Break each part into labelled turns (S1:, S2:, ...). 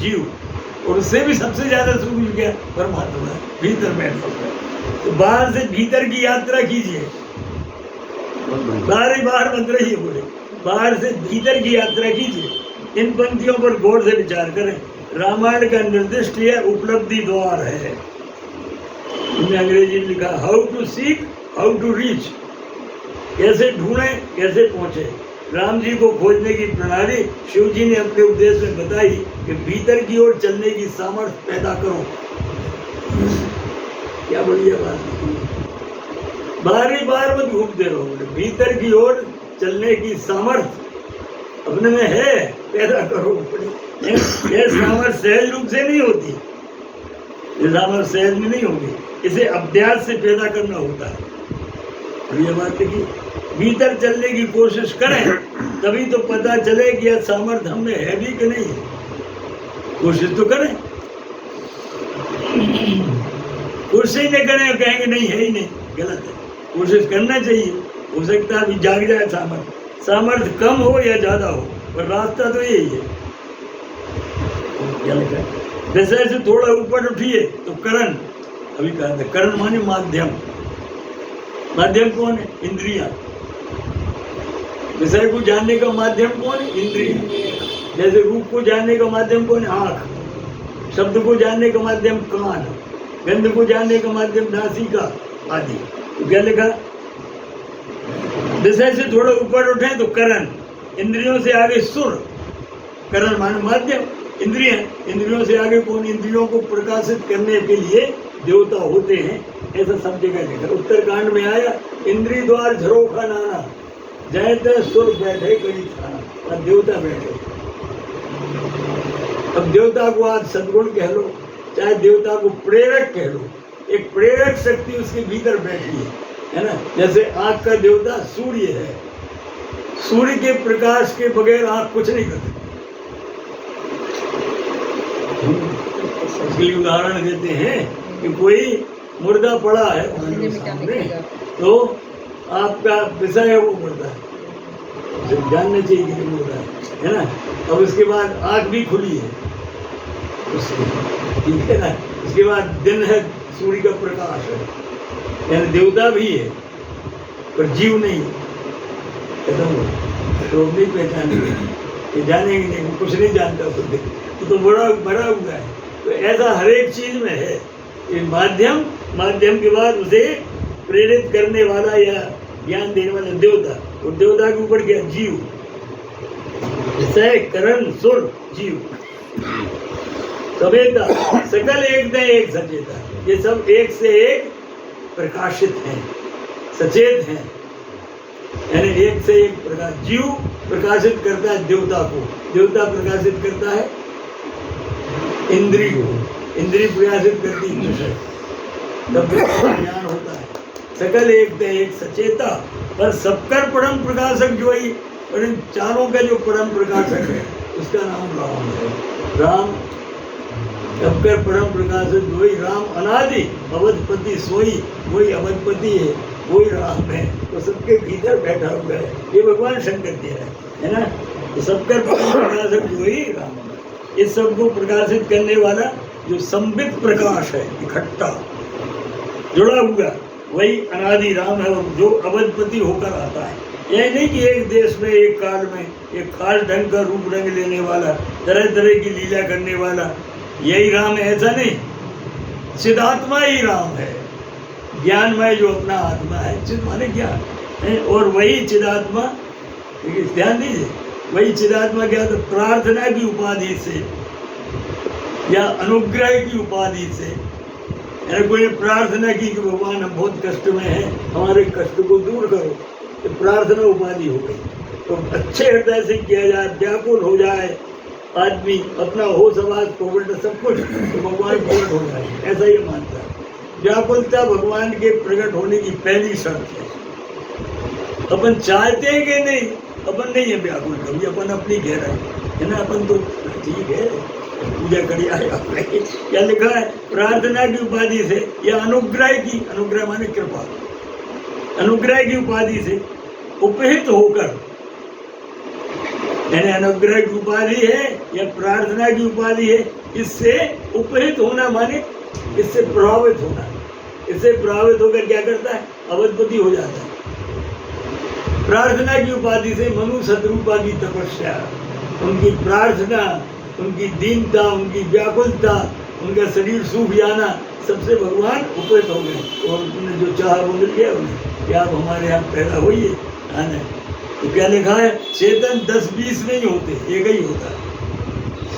S1: जीव, और उससे भी सबसे ज्यादा सूक्ष्म क्या? परमात्मा भीतर बैठा हुआ है। तो बाहर से भीतर की यात्रा कीजिए, बाहर ही बाहर मत रहिए, बोले बाहर से भीतर की यात्रा कीजिए। इन पंक्तियों पर गौर से विचार करें। रामायण का निर्दिष्ट यह उपलब्धि द्वार है। इनमें अंग्रेजी में लिखा how to seek, how to reach, कैसे ढूंढे, कैसे पहुंचे। राम जी को खोजने की प्रणाली शिव जी ने अपने उपदेश में बताई कि भीतर की ओर चलने की सामर्थ्य पैदा करो। क्या बढ़िया बात है, बाहर ही बाहर मत घूमते रहो, भीतर की ओर चलने की सामर्थ्य अपने में है, पैदा करो। यह सामर्थ्य सहज रूप से नहीं होती, ये सामर्थ्य सहज में नहीं होगी, इसे अभ्यास से पैदा करना होता है। और ये बात देखिए, भीतर चलने की कोशिश करें तभी तो पता चले कि यह सामर्थ्य हमें है भी कि नहीं। कोशिश तो करें, कोशिश नहीं करें कहेंगे नहीं है ही नहीं, गलत है। कोशिश करना चाहिए, हो सकता है अभी जाग जाए सामर्थ्य, सामर्थ्य कम हो या ज्यादा हो, पर रास्ता तो यही है। क्या लिखा है? जैसे ऐसे थोड़ा ऊपर उठिए तो करण, अभी कहा था करण माने माध्यम, माध्यम कौन है? इंद्रिया। विषय को जानने का माध्यम कौन है? इंद्रिया। जैसे रूप को जानने का माध्यम कौन है? आंख। शब्द को जानने का माध्यम कान, गंध को जानने का माध्यम नासिका आदि। तो क्या लिखा? विषय से थोड़ा ऊपर उठे तो करण, इंद्रियों से आगे सुर, करण माने माध्यम, इंद्रिय, इंद्रियों से आगे कौन? इंद्रियों को प्रकाशित करने के लिए देवता होते हैं, ऐसा सब जगह लिखा। उत्तरकांड में आया इंद्रिय द्वार झरोखा नाना, जयते सुर बैठे कड़ी खाना, और देवता बैठे। अब देवता को आज सद्गुण कह लो, चाहे देवता को प्रेरक कह लो, एक प्रेरक शक्ति उसके भीतर बैठी है ना। जैसे आँख का देवता सूर्य है, सूर्य के प्रकाश के बगैर आँख कुछ नहीं करती। इसके लिए उदाहरण देते हैं कि कोई मुर्दा पड़ा है सामने, तो आपका विषय है वो मुर्दा है, जानना चाहिए कि मुर्दा है ना। और उसके बाद आँख भी खुली है उसकी, ठीक है ना। उसके बाद दिन है, सूर्य का प्रकाश है, यानी देवता भी है पर जीव नहीं, तो नहीं पहचानेंगे, ये जानेंगे नहीं, कुछ नहीं जानता खुद, तो बड़ा बड़ा हुआ है। तो ऐसा हर एक चीज में है, ये माध्यम, माध्यम के बाद उसे प्रेरित करने वाला या ज्ञान देने वाला देवता, और देवता के ऊपर क्या? जीव। विषय, करण, सुर, जीव। सवेता, सकल एक दे एक सचेता, ये सब एक से एक प्रकाशित हैं, सचेत हैं, यानी एक से एक प्रकाश। जीव प्रकाशित करता है देवता को, देवता प्रकाशित करता है इंद्री को, इंद्री प्रकाशित करती है विषय, तब ज्ञान होता है। सकल एक दे एक सचेता, पर सबकर परम प्रकाशक जो है, और इन चारों का जो परम प्रकाशक है उसका नाम राम है। राम सबकर परम प्रकाशक वही राम, अनादि अवधपति सोई, वही अवधपति है, वही राम है, तो सबके भीतर बैठा हुआ है। ये भगवान शंकर कह रहे है ना। तो सबकर परम प्रकाशक वही राम, इस सबको प्रकाशित करने वाला जो संबित प्रकाश है, इकट्ठा जुड़ा हुआ, वही अनादि राम है, जो अवधपति होकर आता है। यह नहीं कि एक देश में, एक काल में एक खास ढंग का रूप रंग लेने वाला, तरह तरह की लीला करने वाला यही राम है, ऐसा नहीं। चिदात्मा ही राम है, ज्ञानमय जो अपना आत्मा है, चिद माने ज्ञान है, और वही चिदात्मा, ध्यान दीजिए, वही चिदात्मा क्या था? प्रार्थना की उपाधि से या अनुग्रह की उपाधि से, यानी कोई ने प्रार्थना की कि भगवान हम बहुत कष्ट में हैं, हमारे कष्ट को दूर करो, तो प्रार्थना उपाधि हो गई। तो अच्छे हृदय से किया जाए, व्याकुल हो जाए आदमी, अपना होश आवाज कोविड सब कुछ, तो भगवान प्रकट हो जाए, ऐसा ही मानता है। व्याकुलता भगवान के प्रकट होने की पहली शर्त है। अपन चाहते हैं कि नहीं, अपन नहीं है व्याकुल कभी, अपन अपनी कह रहे है ना, अपन तो ठीक है पूजा करी आए आपने। क्या लिखा है? प्रार्थना की उपाधि से या अनुग्रह की, अनुग्रह माने कृपा, अनुग्रह की उपाधि से उपहित होकर, यानी अनुग्रह की उपाधि है या प्रार्थना की उपाधि है। इससे उपहित होना माने इससे प्रभावित होना। इससे प्रभावित होकर क्या करता है? अवधपति हो जाता है। प्रार्थना की उपाधि से मनु सतरूपा की तपस्या, उनकी प्रार्थना, उनकी दीनता, उनकी व्याकुलता, उनका शरीर सूख जाना, सबसे भगवान उपहित हो गए और उन्होंने जो चाहा वो मिल गया उन्हें कि आप हमारे यहाँ पैदा होइए। आना तो क्या लिखा है? चेतन 10-20 नहीं होते, एक ही होता है।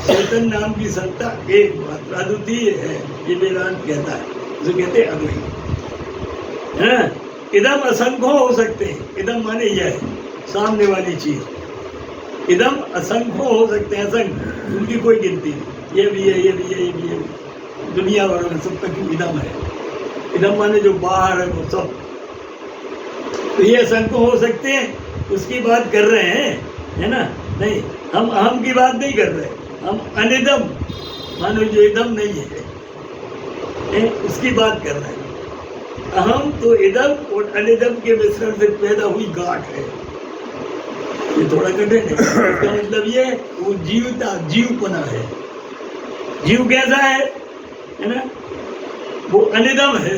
S1: चेतन नाम की सत्ता एक मात्र अद्वितीय है, ये वेदांत कहता है। उसे कहते हैं अद्वैत है। इदम असंख्य हो सकते हैं। इदम माने यह है, सामने वाली चीज। इदम असंख्य हो सकते हैं, असंख्य, उनकी कोई गिनती नहीं। ये भी है, ये भी है, ये भी है, दुनिया भर में सब तक इदम है। इदम माने जो बाहर है वो सब। तो ये असंख्य हो सकते हैं, उसकी बात कर रहे हैं, है ना? नहीं, हम अहम की बात नहीं कर रहे, हम अनिदम मानो जो इदम नहीं है, उसकी बात कर रहे हैं। अहम तो इदम और अनिदम के मिश्रण से पैदा हुई गांठ है। ये थोड़ा कठिन है। इसका मतलब ये वो जीवता, जीवपना है। जीव कैसा है ना? वो अनिदम है।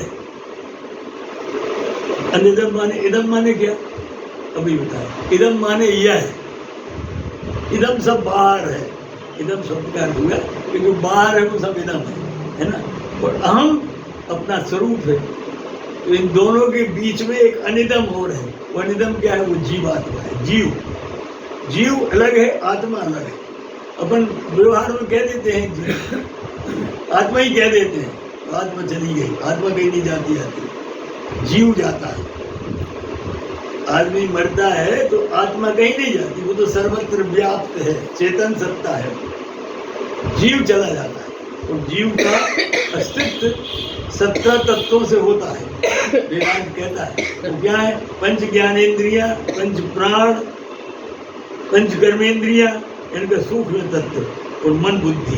S1: अनिदम माने, इदम माने क्या? अभी बताया। इदम माने यह है। इदम सब बाहर है। इदम शब्द का अर्थ हुआ कि जो बाहर है वो सब इदम है ना? और अहम अपना स्वरूप है। तो इन दोनों के बीच में एक अनिदम और है। वो अनिदम क्या है? वो जीवात्मा है। जीव, जीव अलग है, आत्मा अलग है। अपन व्यवहार में कह देते हैं जीव, आत्मा ही कह देते हैं। आत्मा चली गई, आत्मा कहीं नहीं जाती आती, जीव जाता है। आदमी मरता है तो आत्मा कहीं नहीं जाती, वो तो सर्वत्र व्याप्त है, चेतन सत्ता है। जीव चला जाता है और जीव का अस्तित्व 17 तत्वों से होता है। वेदांत कहता है वो क्या है? पंच ज्ञानेन्द्रिया, पंच प्राण, पंच कर्मेंद्रिया, इनका सूक्ष्म तत्व और मन बुद्धि,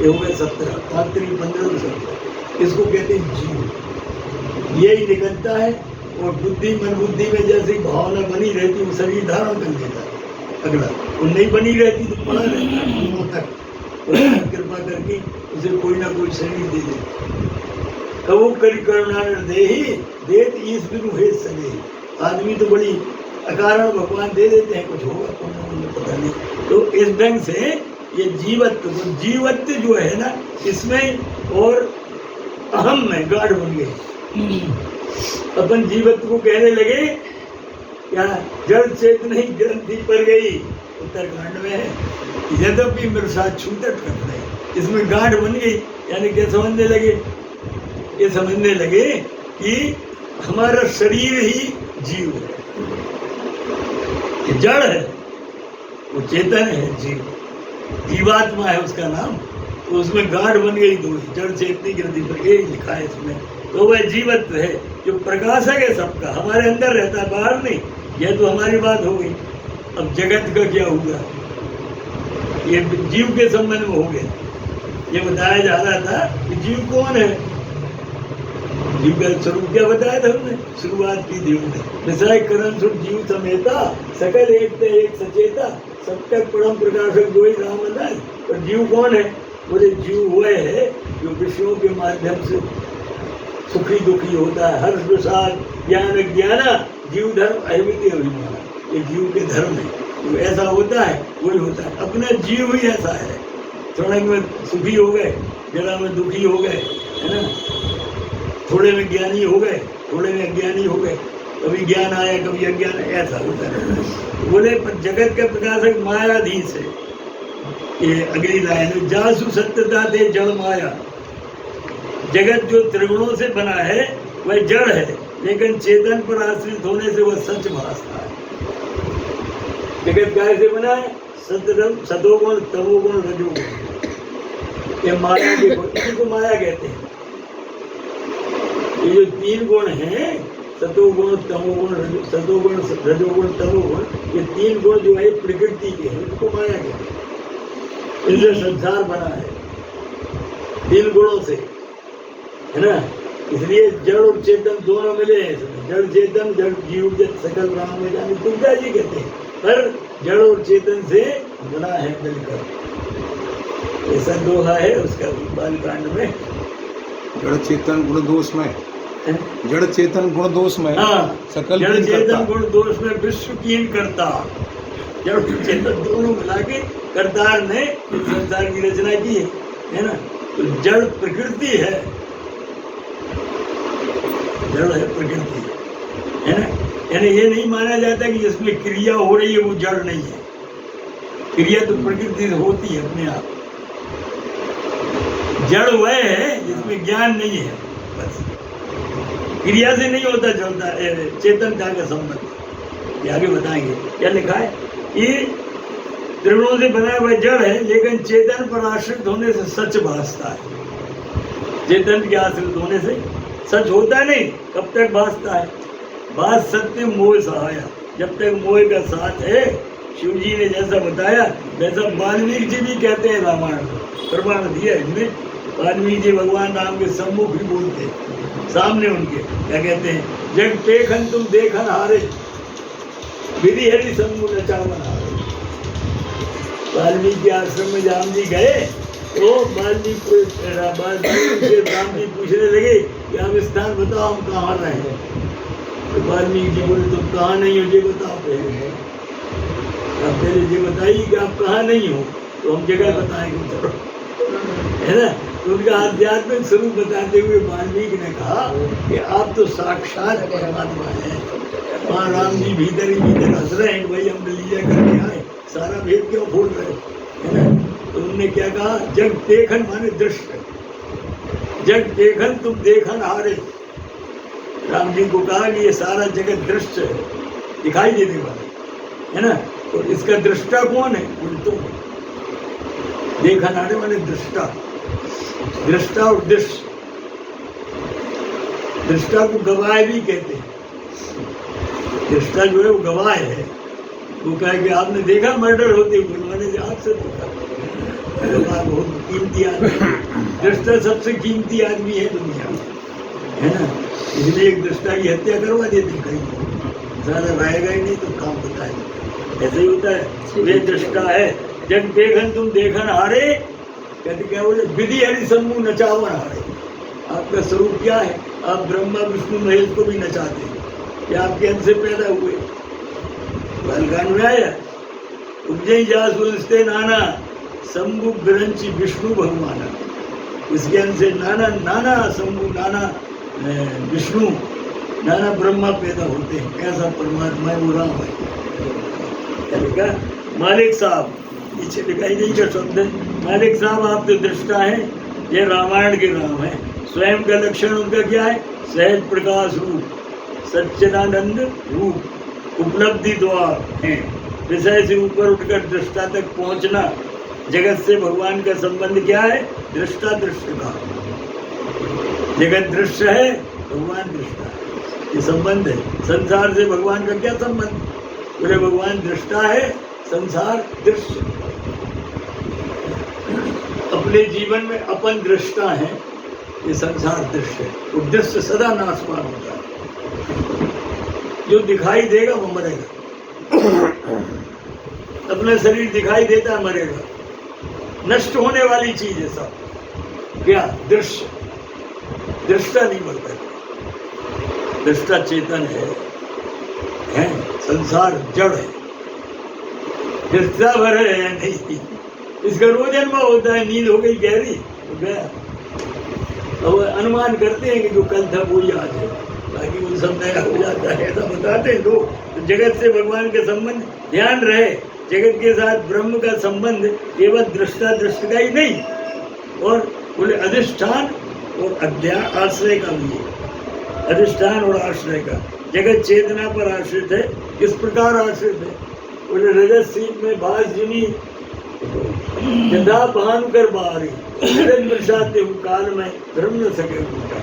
S1: ये हो गए 17, 15 17। इसको कहते हैं जीव। यही निकलता है और बुद्धि, मन बुद्धि में जैसी भावना बनी रहती वो शरीर धारण कर लेता है। अगला वो नहीं बनी रहती तो पड़ा रहता है तक। कृपा करके उसे कोई ना कोई शरीर दे दे। कबू करी करुणा देही देत ईश्वर हेत सगे। आदमी तो बड़ी अकारण भगवान दे देते हैं, कुछ होगा कौन पता नहीं। तो इस ढंग से ये जीवत्व, तो जीवत्व जो है ना, इसमें और अहम में गाढ़ बन गई। अपन जीवत्व को कहने लगे क्या? जड़ चेतन ही ग्रंथि पर गई, उत्तरकांड में है। यद्यपि मृषा छूतट कर रहे, इसमें गाढ़ बन गई। यानी क्या समझने लगे? ये समझने लगे कि हमारा शरीर ही जीव है, ये जड़ है, वो चेतन है, जीव, जीवात्मा है उसका नाम। तो उसमें गाढ़ बन गई दो, जड़ चेतनी ग्रंथि पर, यही लिखा है इसमें। तो वह जीवत्व है जो प्रकाशक है सबका, हमारे अंदर रहता है, बाहर नहीं। यह तो हमारी बात हो गई। अब जगत का क्या हुआ? ये जीव के संबंध में हो गया। ये बताया जा रहा था कि जीव कौन है। जीव का स्वरूप क्या बताया था हमने? शुरुआत की जीव ने विषय करण सुख जीव समेता, सकल एक सचेता, सब तक परम प्रकाशक जो ही राम है। और जीव कौन है? बोले जीव हुए है जो विषयों के माध्यम से सुखी दुखी होता है, हर्ष विषाद ज्ञान अज्ञाना, जीव धर्म अहिमित अभिमाना, ये जीव के धर्म है। जो ऐसा होता है वही होता है, अपना जीव ही ऐसा है। थोड़े में सुखी हो गए, जरा में दुखी हो गए, है ना? थोड़े में ज्ञानी हो गए, थोड़े में अज्ञानी हो गए, कभी ज्ञान आया कभी अज्ञान, ऐसा होता है। बोले पर जगत का प्रकाशक मायाधीश है। ये अगली लाइन, जासु सत्यता दे जड़ माया। जगत जो त्रिगुणों से बना है वह जड़ है, लेकिन चेतन पर आश्रित होने से वह सच भासता है। जगत काय से बना है? सतोगुण, तमोगुण, रजोगुण। ये माया के गुण, इसी को माया कहते हैं। ये जो 3 गुण हैं, सतोगुण, तमोगुण, सतोगुण, रजोगुण, तमोगुण, ये 3 गुण जो है प्रकृति के हैं, इनको माया कहते हैं। इसलिए संसार बना है 3 गुणों से, है ना? इसलिए जड़ और चेतन दोनों मिले हैं इसमें। जड़ चेतन, जड़ जीव जब सकल राम में जाने तुलजा जी कहते हैं, पर जड़ और चेतन से बना है मिलकर। ऐसा दोहा है उसका बालकांड में।
S2: जड़ चेतन गुण दोष में,
S1: हैं?
S2: जड़ चेतन गुण दोष में
S1: हाँ,
S2: सकल
S1: जड़
S2: कीन
S1: चेतन
S2: करता।
S1: गुण दोष में विश्व कीन करता। जड़ चेतन दोनों मिला के करतार ने इस संसार की रचना की है ना। तो जड़ प्रकृति है, जड़ है प्रकृति, है ना। यानी ये नहीं माना जाता कि जिसमें क्रिया हो रही है वो जड़ नहीं है। क्रिया तो प्रकृति से होती है अपने आप। जड़ वह है जिसमें ज्ञान नहीं है, बस। क्रिया से नहीं होता चलता चेतनता का संबंध। ये आगे बताएंगे क्या लिखा है। ये त्रिगुणों से बना हुआ जड़ है, लेकिन चेतन पर आश्रित होने से सच भासता है। चेतन के आश्रित होने से सच होता नहीं, कब तक भासता है। बात सत्य मोह सहाया, जब तक मोह का साथ है। शिव जी ने जैसा बताया वैसा वाल्मीकि जी भी कहते हैं, रामायण प्रमाण दिया इनमें। वाल्मीकि जी भगवान राम के सम्मुख भी बोलते हैं, सामने उनके क्या कहते हैं, जग पेखन तुम देखन हारे, विधि हरि सम्मुख नचावन हारे। वाल्मीकि आश्रम में राम जी गए तो वाल्मीकि से राम जी पूछने लगे कि आप स्थान बताओ, हम कहाँ रहे। तो वाल्मीकि जी बोले तुम कहाँ नहीं हो, ये बताओ पहले। आप पहले ये बताइए कि आप कहाँ नहीं हो, तो हम जगह बताएंगे, है ना। तो उनका आध्यात्मिक स्वरूप बताते हुए वाल्मीकि ने कहा कि आप तो साक्षात परमात्मा हैं। वहाँ राम जी भीतर ही भीतर हंस रहे हैं, भाई हम लीला करके आए, सारा भेद क्यों खोल रहे, है ना। तो उन्होंने क्या कहा, जग देखन माने दृश्य, जग देखन तुम देखन हारे। राम जी को कहा कि ये सारा जगत दृश्य है, दिखाई देने वाला, है ना। तो इसका दृष्टा कौन है, तुम। देखन हारे माने दृष्टा, दृष्टा और दृश्य। दृष्टा को गवाह भी कहते हैं। दृष्टा जो है वो गवाह है। वो कहे कि आपने देखा मर्डर होते हुए, मैंने आपसे देखा। गवाह बहुत कीमती आदमी, दृष्टा सबसे कीमती आदमी है दुनिया में, है ना। इसलिए एक दृष्टा की हत्या करवा देते कहीं, ज्यादा रहेगा ही नहीं तो काम होता है। ऐसे ही होता है, वे दृष्टा है। जग देखन तुम देखन हारे, कहते क्या बोले, विधि हरि सम्मुख नचावन हारे। आपका स्वरूप क्या है, आप ब्रह्मा विष्णु महेश को भी नचाते हैं, कि आपके अंश से पैदा हुए। बालकांड में आया, उपजय जासुस्ते नाना शंभु बिरंची विष्णु भगवाना। इसके अंश से नाना नाना शंभु, नाना विष्णु, नाना ब्रह्मा पैदा होते हैं। कैसा परमात्मा है वो, राम है। क्या लिखा, मालिक साहब, पीछे दिखाई नहीं का शब्द है, मालिक साहब आप तो दृष्टा हैं। ये रामायण के राम है। स्वयं का लक्षण उनका क्या है, सहज प्रकाश रूप, सच्चिदानंद रूप, उपलब्धि द्वार है। विषय से ऊपर उठकर दृष्टा तक पहुंचना। जगत से भगवान का संबंध क्या है, दृष्टा दृश्य का। जगत दृश्य है, भगवान दृष्टा है, ये संबंध है। संसार से भगवान का क्या संबंध, बोले भगवान दृष्टा है, संसार दृश्य। अपने जीवन में अपन दृष्टा है, ये संसार दृश्य है। वो दृश्य सदा नाशवान होता है, जो दिखाई देगा वो मरेगा। अपना शरीर दिखाई देता है, मरेगा, नष्ट होने वाली चीज है सब। क्या, दृश्य। दृष्टा नहीं मरता, दृष्टा चेतन है, संसार जड़ है, दृष्टा भर है नहीं। इसका रोज जन्म होता है, नींद हो गई गहरी तो गया। अब अनुमान करते हैं कि जो कल था वो ही आज है, बाकी वो सब नया हो जाता है, ऐसा बताते हैं लोग। तो जगत से भगवान का संबंध ध्यान रहे, जगत के साथ ब्रह्म का संबंध केवल दृष्टा दृष्ट का ही नहीं, और बोले अधिष्ठान और अध्याय आश्रय का भी है। अधिष्ठान और आश्रय का, जगत चेतना पर आश्रित है। किस प्रकार आश्रित है, बोले रजत सीप में भास जिनी यथा भानु कर बारी, प्रसाद काल में धर्म न सके उनका।